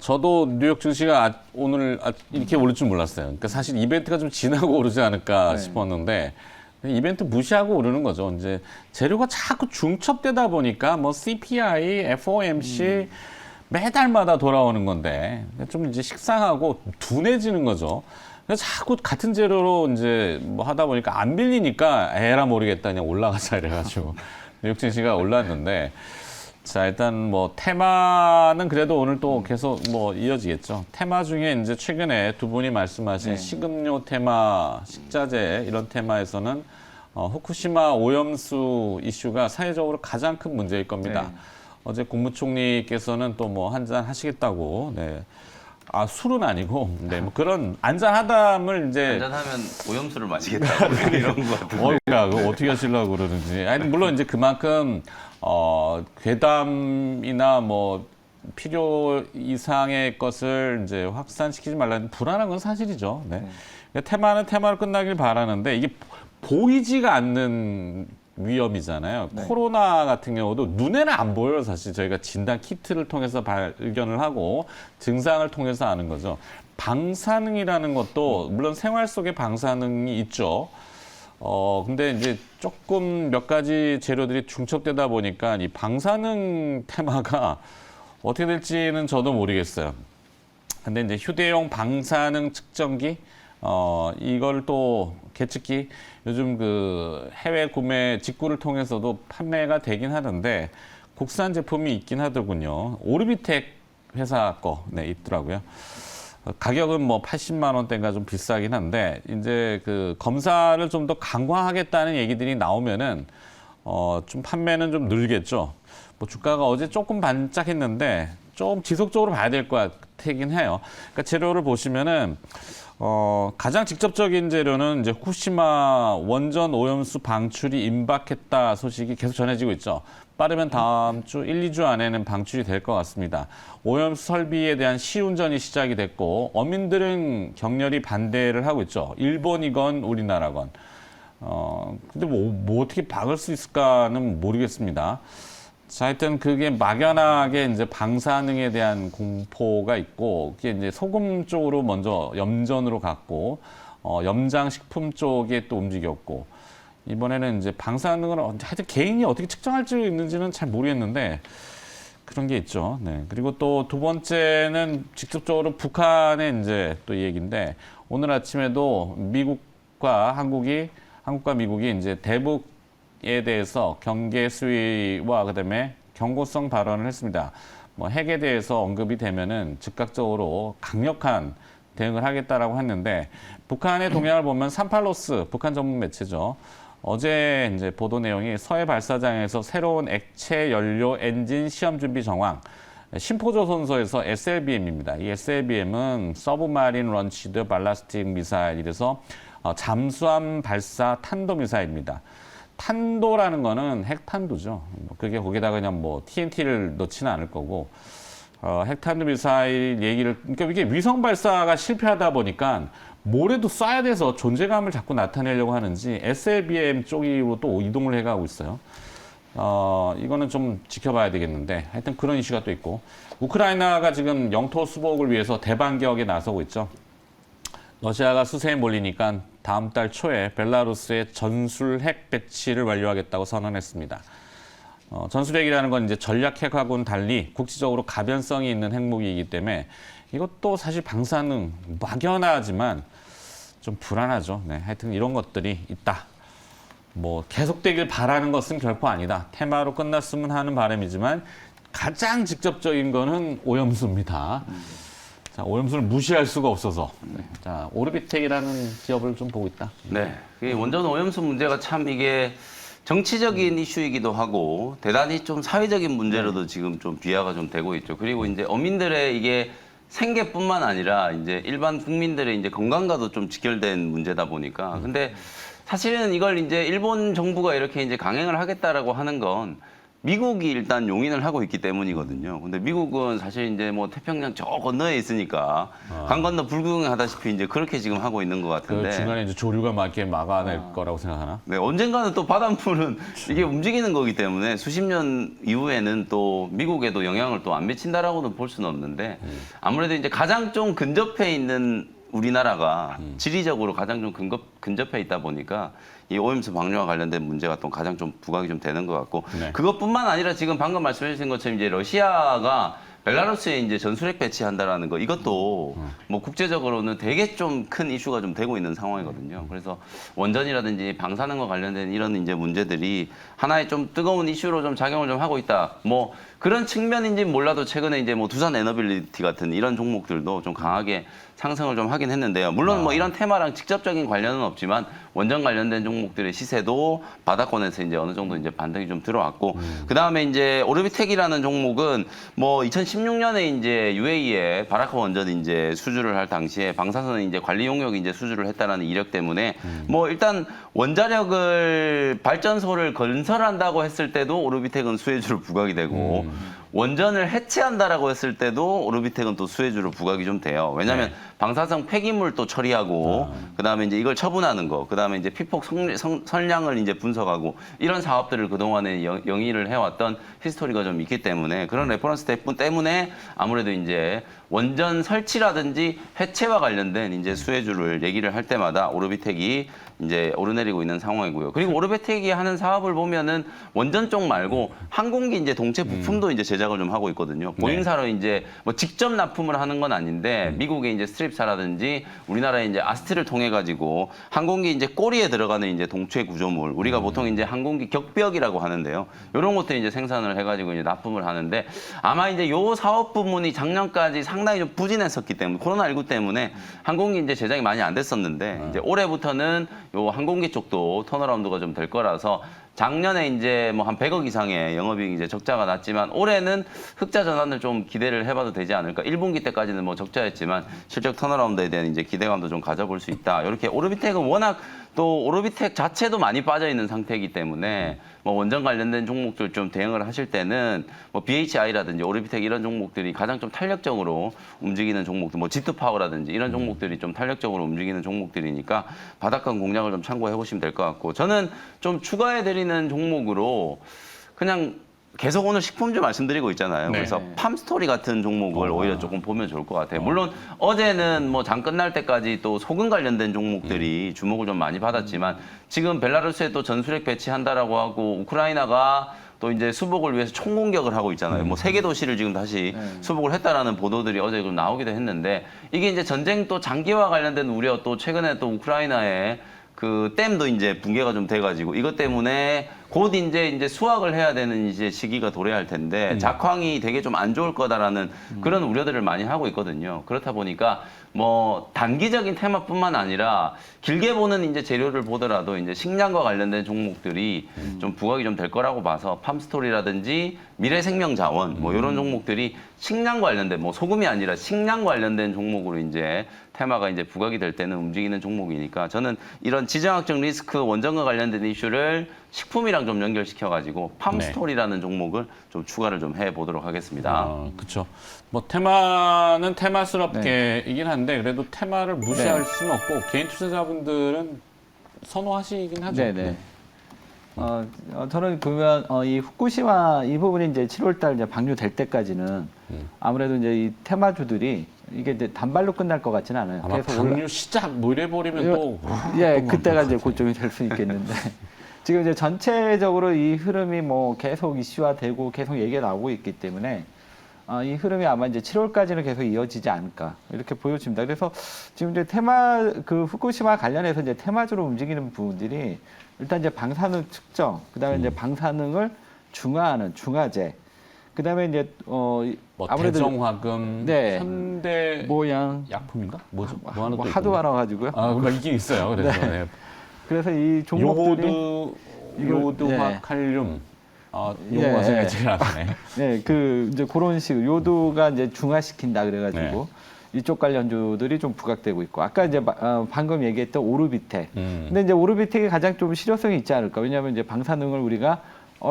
저도 뉴욕 증시가 오늘 이렇게 오를 줄 몰랐어요. 그러니까 사실 이벤트가 좀 지나고 오르지 않을까 싶었는데 이벤트 무시하고 오르는 거죠. 이제 재료가 자꾸 중첩되다 보니까 뭐 CPI, FOMC 매달마다 돌아오는 건데 좀 이제 식상하고 둔해지는 거죠. 그래서 자꾸 같은 재료로 이제 뭐 하다 보니까 안 밀리니까 에라 모르겠다 그냥 올라가자 이래가지고 뉴욕 증시가 올랐는데 자 일단 뭐 테마는 그래도 오늘 또 계속 뭐 이어지겠죠. 테마 중에 이제 최근에 두 분이 말씀하신 식음료 테마, 식자재 이런 테마에서는 후쿠시마 오염수 이슈가 사회적으로 가장 큰 문제일 겁니다. 어제 국무총리께서는 또 뭐 한잔 하시겠다고. 네. 아 술은 아니고 네 뭐 그런 안잔하담을 이제 안잔하면 오염수를 마시겠다 이런 거 같은데. 그거 어떻게 하시려고 그러는지. 아니 물론 이제 그만큼 괴담이나 뭐 필요 이상의 것을 이제 확산시키지 말라는 불안한 건 사실이죠. 네. 그러니까 테마는 테마로 끝나길 바라는데 이게 보이지가 않는 위험이잖아요. 코로나 같은 경우도 눈에는 안 보여요. 사실 저희가 진단 키트를 통해서 발견을 하고 증상을 통해서 아는 거죠. 방사능이라는 것도 물론 생활 속에 방사능이 있죠. 근데 이제 조금 몇 가지 재료들이 중첩되다 보니까 이 방사능 테마가 어떻게 될지는 저도 모르겠어요. 근데 이제 휴대용 방사능 측정기, 이걸 또 계측기, 요즘 그 해외 구매 직구를 통해서도 판매가 되긴 하던데 국산 제품이 있긴 하더군요. 오르비텍 회사 거, 네, 있더라고요. 가격은 뭐 80만 원대인가 좀 비싸긴 한데 이제 그 검사를 좀 더 강화하겠다는 얘기들이 나오면은 좀 판매는 좀 늘겠죠. 뭐 주가가 어제 조금 반짝했는데 좀 지속적으로 봐야 될 것 같긴 해요. 그러니까 재료를 보시면은 가장 직접적인 재료는 이제 후쿠시마 원전 오염수 방출이 임박했다 소식이 계속 전해지고 있죠. 빠르면 다음 주 1, 2주 안에는 방출이 될 것 같습니다. 오염수 설비에 대한 시운전이 시작이 됐고 어민들은 격렬히 반대를 하고 있죠. 일본이건 우리나라건. 근데 뭐 어떻게 막을 수 있을까는 모르겠습니다. 자, 하여튼 그게 막연하게 이제 방사능에 대한 공포가 있고, 그게 이제 소금 쪽으로 먼저 염전으로 갔고, 염장식품 쪽에 또 움직였고, 이번에는 이제 방사능을 하여튼 개인이 어떻게 측정할 수 있는지는 잘 모르겠는데, 그런 게 있죠. 네. 그리고 또 두 번째는 직접적으로 북한의 이제 또 얘기인데, 오늘 아침에도 미국과 미국이 이제 대북에 대해서 경계 수위와 그다음에 경고성 발언을 했습니다. 뭐 핵에 대해서 언급이 되면은 즉각적으로 강력한 대응을 하겠다라고 했는데 북한의 동향을 보면 삼팔로스 북한 전문 매체죠. 어제 이제 보도 내용이 서해 발사장에서 새로운 액체 연료 엔진 시험 준비 정황. 심포조선소에서 SLBM입니다. 이 SLBM은 서브마린 런치드 발라스틱 미사일 이래서 잠수함 발사 탄도 미사일입니다. 탄도라는 거는 핵탄두죠. 그게 거기다가 그냥 뭐 TNT를 넣지는 않을 거고 핵탄두 미사일 얘기를 그러니까 이게 위성 발사가 실패하다 보니까 뭐래도 쏴야 돼서 존재감을 자꾸 나타내려고 하는지 SLBM 쪽으로 또 이동을 해가고 있어요. 이거는 좀 지켜봐야 되겠는데 하여튼 그런 이슈가 또 있고 우크라이나가 지금 영토 수복을 위해서 대반격에 나서고 있죠. 러시아가 수세에 몰리니까 다음 달 초에 벨라루스의 전술 핵 배치를 완료하겠다고 선언했습니다. 전술핵이라는 건 이제 전략 핵하고는 달리 국지적으로 가변성이 있는 핵무기이기 때문에 이것도 사실 방사능 막연하지만 좀 불안하죠. 네, 하여튼 이런 것들이 있다. 뭐 계속되길 바라는 것은 결코 아니다. 테마로 끝났으면 하는 바람이지만 가장 직접적인 거는 오염수입니다. 자, 오염수를 무시할 수가 없어서. 자, 오르비텍이라는 기업을 좀 보고 있다. 네. 그 원전 오염수 문제가 참 이게 정치적인 이슈이기도 하고 대단히 좀 사회적인 문제로도 지금 좀 비화가 좀 되고 있죠. 그리고 이제 어민들의 이게 생계뿐만 아니라 이제 일반 국민들의 이제 건강과도 좀 직결된 문제다 보니까. 근데 사실은 이걸 이제 일본 정부가 이렇게 이제 강행을 하겠다라고 하는 건 미국이 일단 용인을 하고 있기 때문이거든요. 근데 미국은 사실 이제 뭐 태평양 저 건너에 있으니까 강 건너 불구경하다시피 이제 그렇게 지금 하고 있는 것 그 같은데. 중간에 이제 조류가 맞게 막아낼 거라고 생각하나? 네, 언젠가는 또 바닷물은 이게 움직이는 거기 때문에 수십 년 이후에는 또 미국에도 영향을 또 안 미친다라고는 볼 수는 없는데 아무래도 이제 가장 좀 근접해 있는 우리나라가 지리적으로 가장 좀 근접해 있다 보니까 이 오염수 방류와 관련된 문제가 또 가장 좀 부각이 좀 되는 것 같고 네. 그것뿐만 아니라 지금 방금 말씀해 주신 것처럼 이제 러시아가 벨라루스에 이제 전술핵 배치한다라는 거 이것도 뭐 국제적으로는 되게 좀 큰 이슈가 좀 되고 있는 상황이거든요. 그래서 원전이라든지 방사능과 관련된 이런 이제 문제들이 하나의 좀 뜨거운 이슈로 좀 작용을 좀 하고 있다. 뭐 그런 측면인지 몰라도 최근에 이제 뭐 두산 에너빌리티 같은 이런 종목들도 좀 강하게 상승을 좀 하긴 했는데요. 물론 뭐 이런 테마랑 직접적인 관련은 없지만 원전 관련된 종목들의 시세도 바닥권에서 이제 어느 정도 이제 반등이 좀 들어왔고 그 다음에 이제 오르비텍이라는 종목은 뭐 2016년에 이제 UAE에 바라카 원전 이제 수주를 할 당시에 방사선 이제 관리 용역 이제 수주를 했다라는 이력 때문에 뭐 일단 원자력을 발전소를 건설한다고 했을 때도 오르비텍은 수혜주로 부각이 되고 원전을 해체한다라고 했을 때도 오르비텍은 또 수혜주로 부각이 좀 돼요. 왜냐하면 방사성 폐기물 또 처리하고 그다음에 이제 이걸 처분하는 거, 그다음에 이제 피폭 선량을 이제 분석하고 이런 사업들을 그동안에 영위를 해왔던 히스토리가 좀 있기 때문에 그런 레퍼런스 때문에 아무래도 이제 원전 설치라든지 해체와 관련된 이제 수혜주를 얘기를 할 때마다 오르비텍이 이제 오르내리고 있는 상황이고요. 그리고 오르비텍이 하는 사업을 보면은 원전 쪽 말고 항공기 이제 동체 부품도 이제 제작을 좀 하고 있거든요. 보잉사로 이제 뭐 직접 납품을 하는 건 아닌데 미국의 이제 스트립사라든지 우리나라의 이제 아스트를 통해 가지고 항공기 이제 꼬리에 들어가는 이제 동체 구조물 우리가 보통 이제 항공기 격벽이라고 하는데요. 이런 것들 이제 생산을 해가지고 이제 납품을 하는데 아마 이제 요 사업 부문이 작년까지 상당히 좀 부진했었기 때문에 코로나19 때문에 항공기 이제 제작이 많이 안 됐었는데 이제 올해부터는 요 항공기 쪽도 턴어라운드가 좀 될 거라서 작년에 이제 뭐 한 100억 이상의 영업이익 이제 적자가 났지만 올해는 흑자 전환을 좀 기대를 해봐도 되지 않을까. 1분기 때까지는 뭐 적자였지만 실적 턴어라운드에 대한 이제 기대감도 좀 가져볼 수 있다. 이렇게 오르비텍은 워낙 또 오르비텍 자체도 많이 빠져 있는 상태이기 때문에 뭐 원전 관련된 종목들 좀 대응을 하실 때는 뭐 BHI라든지 오르비텍 이런 종목들이 가장 좀 탄력적으로 움직이는 종목들, 뭐 G2파워라든지 이런 종목들이 좀 탄력적으로 움직이는 종목들이니까 바닥권 공략을 좀 참고해 보시면 될 것 같고 저는 좀 추가해 드리는 종목으로 그냥 계속 오늘 식품주 말씀드리고 있잖아요. 네. 그래서 팜스토리 같은 종목을 오히려 조금 보면 좋을 것 같아요. 물론 어제는 뭐 장 끝날 때까지 또 소금 관련된 종목들이 주목을 좀 많이 받았지만 지금 벨라루스에 또 전술핵 배치한다라고 하고 우크라이나가 또 이제 수복을 위해서 총공격을 하고 있잖아요. 뭐 세계 도시를 지금 다시 수복을 했다라는 보도들이 어제 좀 나오기도 했는데 이게 이제 전쟁 또 장기와 관련된 우려 또 최근에 또 우크라이나에 그 댐도 이제 붕괴가 좀 돼가지고 이것 때문에 곧 이제 수확을 해야 되는 이제 시기가 도래할 텐데 작황이 되게 좀 안 좋을 거다라는 그런 우려들을 많이 하고 있거든요. 그렇다 보니까 뭐 단기적인 테마뿐만 아니라 길게 보는 이제 재료를 보더라도 이제 식량과 관련된 종목들이 좀 부각이 좀 될 거라고 봐서 팜스토리라든지 미래생명자원 뭐 이런 종목들이 식량 관련된 뭐 소금이 아니라 식량 관련된 종목으로 이제 테마가 이제 부각이 될 때는 움직이는 종목이니까 저는 이런 지정학적 리스크 원전과 관련된 이슈를 식품이랑 좀 연결시켜가지고 팜스토리라는 종목을 좀 추가를 좀 해보도록 하겠습니다. 그렇죠. 뭐 테마는 테마스럽게이긴 한데 그래도 테마를 무시할 수는 없고 개인 투자자분들은 선호하시긴 하죠. 네네. 저는 보면 이 후쿠시마 이 부분이 이제 7월달 이제 방류될 때까지는 아무래도 이제 이 테마주들이 이게 이제 단발로 끝날 것 같지는 않아요. 아마 방류 시작 뭐 이래버리면 또 예, 그때가 이제 고점이 될 수 있겠는데 지금 이제 전체적으로 이 흐름이 뭐 계속 이슈화되고 계속 얘기가 나오고 있기 때문에 이 흐름이 아마 이제 7월까지는 계속 이어지지 않을까 이렇게 보여집니다. 그래서 지금 이제 그 후쿠시마 관련해서 이제 테마주로 움직이는 부분들이 일단 이제 방사능 측정, 그다음에 이제 방사능을 중화하는 중화제, 그다음에 이제 뭐 아무래도 대정화금, 네. 현대 모양 약품인가? 뭐죠? 뭐 하나 또 하도 있던데. 많아가지고요. 뭐 이게 있어요. 그래서 네. 그래서 이 종목들이 요드화 네. 칼륨. 용어가 생각이 잘 안 나네. 네, 그 이제 그런 식으로 요도가 이제 중화시킨다 그래가지고 이쪽 관련주들이 좀 부각되고 있고 아까 이제 방금 얘기했던 오르비텍. 근데 이제 오르비텍이 가장 좀 실효성이 있지 않을까? 왜냐하면 이제 방사능을 우리가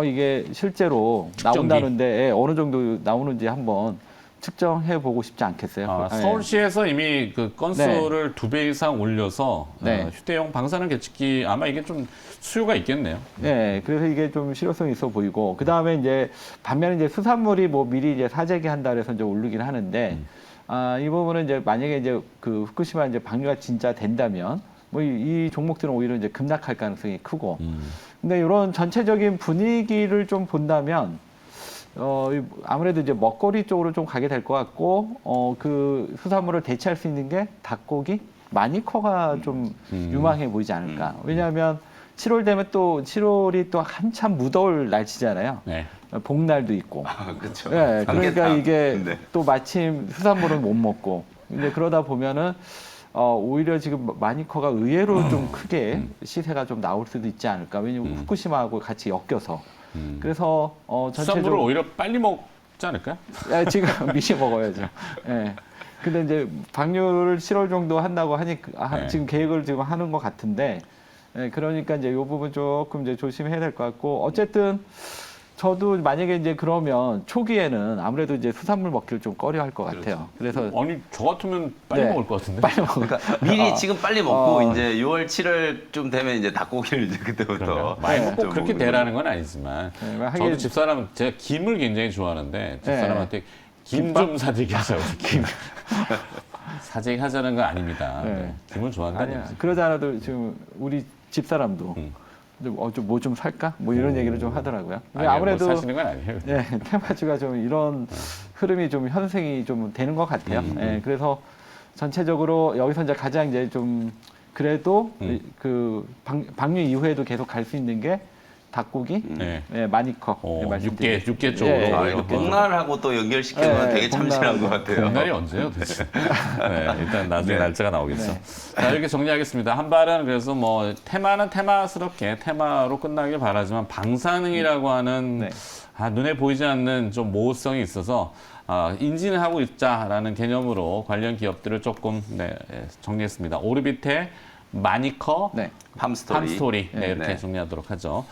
이게 실제로 측정기. 나온다는데 어느 정도 나오는지 한번 측정해 보고 싶지 않겠어요? 예. 서울시에서 이미 그 건수를 2배 이상 올려서 네. 휴대용 방사능 계측기 아마 이게 좀 수요가 있겠네요. 네, 그래서 이게 좀 실효성이 있어 보이고 그 다음에 이제 반면에 이제 수산물이 뭐 미리 이제 사재기 한다 그래서 이제 오르긴 하는데 이 부분은 이제 만약에 이제 그 후쿠시마 이제 방류가 진짜 된다면 뭐 이 종목들은 오히려 이제 급락할 가능성이 크고 근데 이런 전체적인 분위기를 좀 본다면 아무래도 이제 먹거리 쪽으로 좀 가게 될 것 같고 그 수산물을 대체할 수 있는 게 닭고기, 마니커가 좀 유망해 보이지 않을까. 왜냐하면 7월 되면 또 7월이 또 한참 무더울 날씨잖아요. 네. 복날도 있고. 그렇죠. 네, 그러니까 삼계탕. 이게 네. 또 마침 수산물은 못 먹고. 이제 그러다 보면은 오히려 지금 마니커가 의외로 좀 크게 시세가 좀 나올 수도 있지 않을까. 왜냐면 후쿠시마하고 같이 엮여서. 그래서 수산물을 전체적으로 오히려 빨리 먹지 않을까요? 지금 미리 먹어야죠. 예. 근데 이제 방류를 7월 정도 한다고 하니까 네. 지금 계획을 지금 하는 것 같은데, 그러니까 이제 이 부분 조금 이제 조심해야 될 것 같고 어쨌든 저도 만약에 이제 그러면 초기에는 아무래도 이제 수산물 먹기를 좀 꺼려할 것 같아요. 그래서 아니 저 같으면 빨리 네. 먹을 것 같은데. 빨리 먹어. 그러니까 미리 지금 빨리 먹고 이제 6월, 7월쯤 되면 이제 닭고기를 이제 그때부터 그런가요? 많이 네. 먹고 좀 그렇게 먹는 되라는 건 아니지만 네, 저도 하긴- 집사람 제가 김을 굉장히 좋아하는데 집사람한테 김 김밥? 좀 사들게 하자고. 김 사재기 하자는 건 아닙니다. 네. 네. 김을 좋아한다는 아니야. 거죠. 그러지 않아도 지금 우리 집사람도 뭐 좀 살까? 뭐 이런 얘기를 좀 하더라고요. 근데 아니요, 아무래도 뭐 사시는 건 아니에요. 예, 테마주가 좀 이런 흐름이 좀 현생이 좀 되는 것 같아요. 예, 그래서 전체적으로 여기서 이제 가장 이제 좀 그래도 그 방류 이후에도 계속 갈 수 있는 게 닭고기, 네. 예, 마니커. 육개 쪽으로. 예, 아, 이거 이렇게 복날하고 또 연결시키면 네, 되게 참신한 것 같아요. 복날이 언제요, 도대체? 네, 일단 나중에 네. 날짜가 나오겠어. 네. 자, 이렇게 정리하겠습니다. 한 발은 그래서 뭐 테마는 테마스럽게 테마로 끝나길 바라지만 방사능이라고 하는 네. 눈에 보이지 않는 좀 모호성이 있어서 인지는 하고 있자라는 개념으로 관련 기업들을 조금 정리했습니다. 오르비테, 마니커, 네. 팜스토리. 팜스토리 이렇게 네. 정리하도록 하죠.